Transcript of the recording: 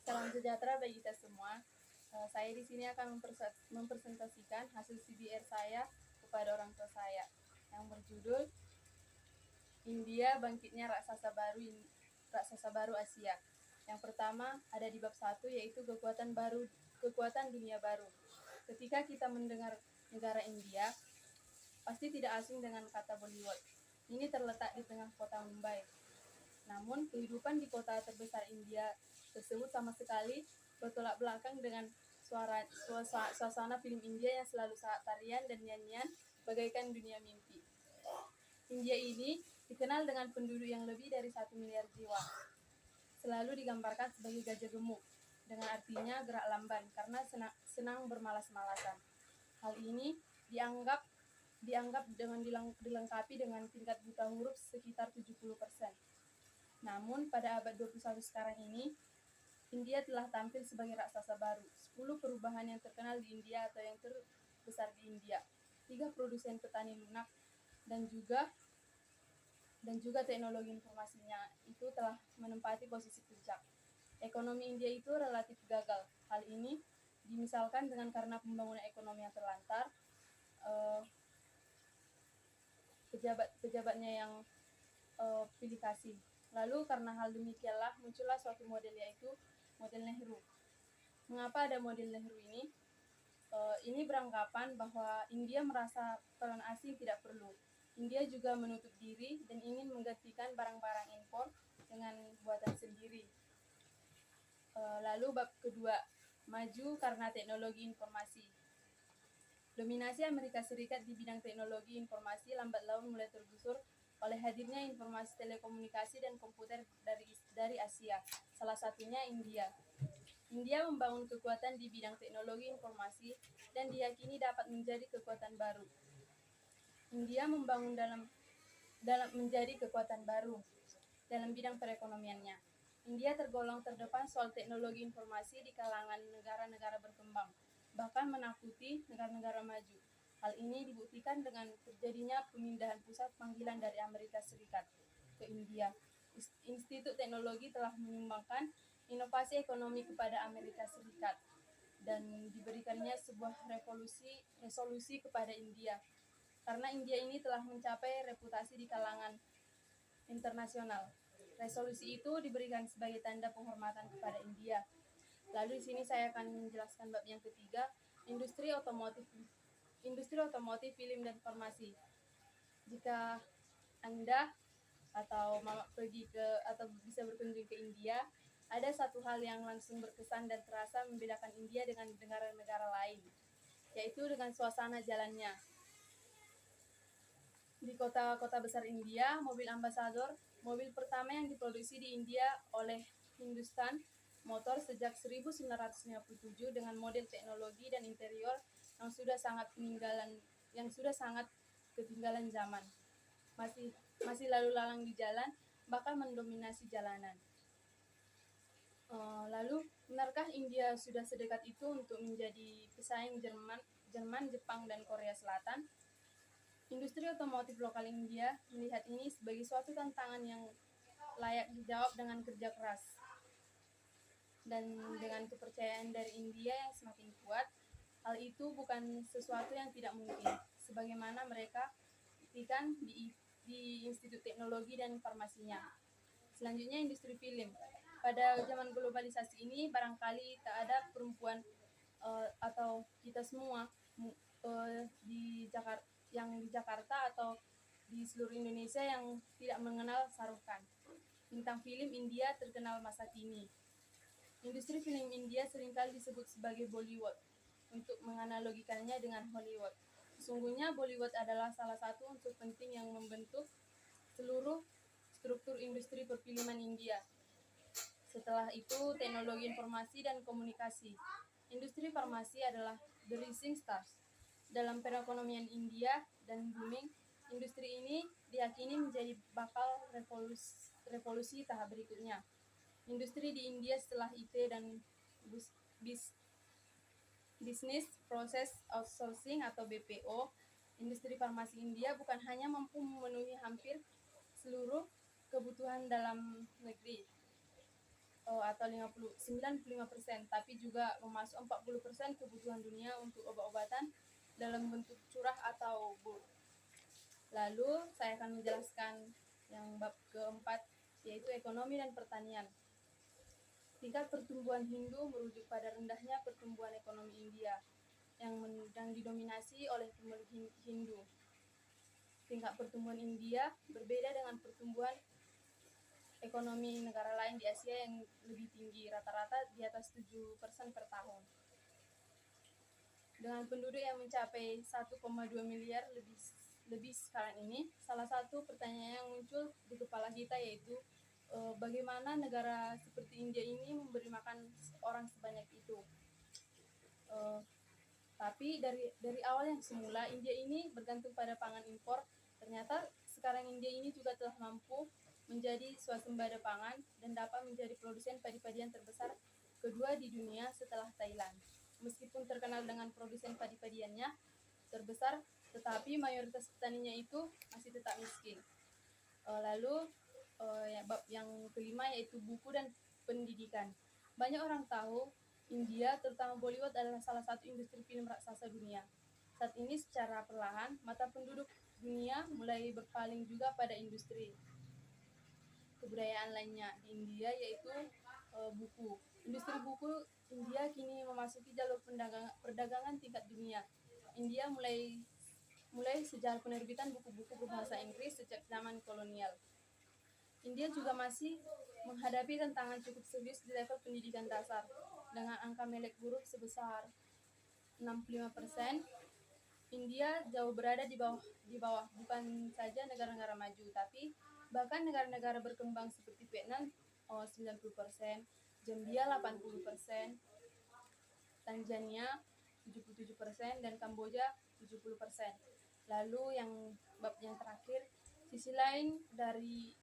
Salam sejahtera bagi kita semua. Saya di sini akan mempresentasikan hasil CBR saya kepada orang tua saya yang berjudul India Bangkitnya Raksasa Baru Asia. Yang pertama ada di bab 1, yaitu kekuatan dunia baru. Ketika kita mendengar negara India, pasti tidak asing dengan kata Bollywood. Ini terletak di tengah kota Mumbai. Namun, kehidupan di kota terbesar India tersebut sama sekali bertolak belakang dengan suasana film India yang selalu tarian dan nyanyian bagaikan dunia mimpi. India ini dikenal dengan penduduk yang lebih dari 1 miliar jiwa. Selalu digambarkan sebagai gajah gemuk, dengan artinya gerak lamban karena senang bermalas-malasan. Hal ini dianggap dengan dilengkapi dengan tingkat buta huruf sekitar 70%. Namun pada abad 21 sekarang ini, India telah tampil sebagai raksasa baru. 10 perubahan yang terkenal di India atau yang terbesar di India. 3 produsen petani lunak dan juga teknologi informasinya itu telah menempati posisi puncak. Ekonomi India itu relatif gagal. Hal ini dimisalkan dengan karena pembangunan ekonomi yang terlantar, pejabatnya yang pilih kasih. Lalu karena hal demikianlah muncullah suatu model, yaitu model Nehru. Mengapa ada model Nehru ini? Ini beranggapan bahwa India merasa peran asing tidak perlu. India juga menutup diri dan ingin menggantikan barang-barang impor dengan buatan sendiri. Lalu bab kedua, maju karena teknologi informasi. Dominasi Amerika Serikat di bidang teknologi informasi lambat laun mulai tergusur oleh hadirnya informasi telekomunikasi dan komputer dari Asia, salah satunya India. India membangun kekuatan di bidang teknologi informasi dan diyakini dapat menjadi kekuatan baru. India membangun dalam menjadi kekuatan baru dalam bidang perekonomiannya. India tergolong terdepan soal teknologi informasi di kalangan negara-negara berkembang, bahkan menakuti negara-negara maju. Hal ini dibuktikan dengan terjadinya pemindahan pusat panggilan dari Amerika Serikat ke India. Institut Teknologi telah menyumbangkan inovasi ekonomi kepada Amerika Serikat dan diberikannya sebuah resolusi kepada India. Karena India ini telah mencapai reputasi di kalangan internasional. Resolusi itu diberikan sebagai tanda penghormatan kepada India. Lalu di sini saya akan menjelaskan bab yang ketiga, industri otomotif, film dan farmasi. Jika Anda atau Mama bisa berkunjung ke India, ada satu hal yang langsung berkesan dan terasa membedakan India dengan negara-negara lain, yaitu dengan suasana jalannya. Di kota-kota besar India, mobil Ambassador, mobil pertama yang diproduksi di India oleh Hindustan Motor sejak 1957 dengan model teknologi dan interior yang sudah sangat ketinggalan zaman. Masih lalu lalang di jalan, bahkan mendominasi jalanan. Lalu, benarkah India sudah sedekat itu untuk menjadi pesaing Jerman, Jepang, dan Korea Selatan? Industri otomotif lokal India melihat ini sebagai suatu tantangan yang layak dijawab dengan kerja keras. Dan dengan kepercayaan dari India yang semakin kuat, hal itu bukan sesuatu yang tidak mungkin, sebagaimana mereka buktikan di Institut Teknologi dan Farmasinya. Selanjutnya, industri film. Pada zaman globalisasi ini, barangkali tak ada perempuan atau kita semua di Jakarta atau di seluruh Indonesia yang tidak mengenal Shah Rukh Khan, bintang film India terkenal masa kini. Industri film India seringkali disebut sebagai Bollywood untuk menganalogikannya dengan Hollywood. Sesungguhnya Bollywood adalah salah satu unsur penting yang membentuk seluruh struktur industri perfilman India. Setelah itu, teknologi informasi dan komunikasi. Industri farmasi adalah the rising stars dalam perekonomian India dan booming. Industri ini diyakini menjadi bakal revolusi tahap berikutnya. Industri di India setelah IT dan Business Process Outsourcing atau BPO, industri farmasi India bukan hanya mampu memenuhi hampir seluruh kebutuhan dalam negeri, atau 95%, tapi juga memasuk 40% kebutuhan dunia untuk obat-obatan dalam bentuk curah atau bulk. Lalu saya akan menjelaskan yang bab keempat, yaitu ekonomi dan pertanian. Tingkat pertumbuhan Hindu merujuk pada rendahnya pertumbuhan ekonomi India yang didominasi oleh pemeluk Hindu. Tingkat pertumbuhan India berbeda dengan pertumbuhan ekonomi negara lain di Asia yang lebih tinggi, rata-rata di atas 7% per tahun. Dengan penduduk yang mencapai 1,2 miliar lebih sekarang ini, salah satu pertanyaan yang muncul di kepala kita yaitu bagaimana negara seperti India ini memberi makan orang sebanyak itu. Tapi dari awal yang semula India ini bergantung pada pangan impor, ternyata sekarang India ini juga telah mampu menjadi swasembada pangan dan dapat menjadi produsen padi-padian terbesar kedua di dunia setelah Thailand. Meskipun terkenal dengan produsen padi-padiannya terbesar, tetapi mayoritas petaninya itu masih tetap miskin. Lalu bab yang kelima yaitu buku dan pendidikan. Banyak orang tahu India, terutama Bollywood, adalah salah satu industri film raksasa dunia. Saat ini secara perlahan, mata penduduk dunia mulai berpaling juga pada industri kebudayaan lainnya di India, yaitu buku. Industri buku India kini memasuki jalur perdagangan tingkat dunia. India mulai sejak penerbitan buku-buku berbahasa Inggris sejak zaman kolonial. India juga masih menghadapi tantangan cukup serius di level pendidikan dasar dengan angka melek buruk sebesar 65%. India jauh berada di bawah bukan saja negara-negara maju, tapi bahkan negara-negara berkembang seperti Vietnam 90%, Zambia 80%, Tanzania 77%, dan Kamboja 70%. Lalu yang bab yang terakhir, sisi lain dari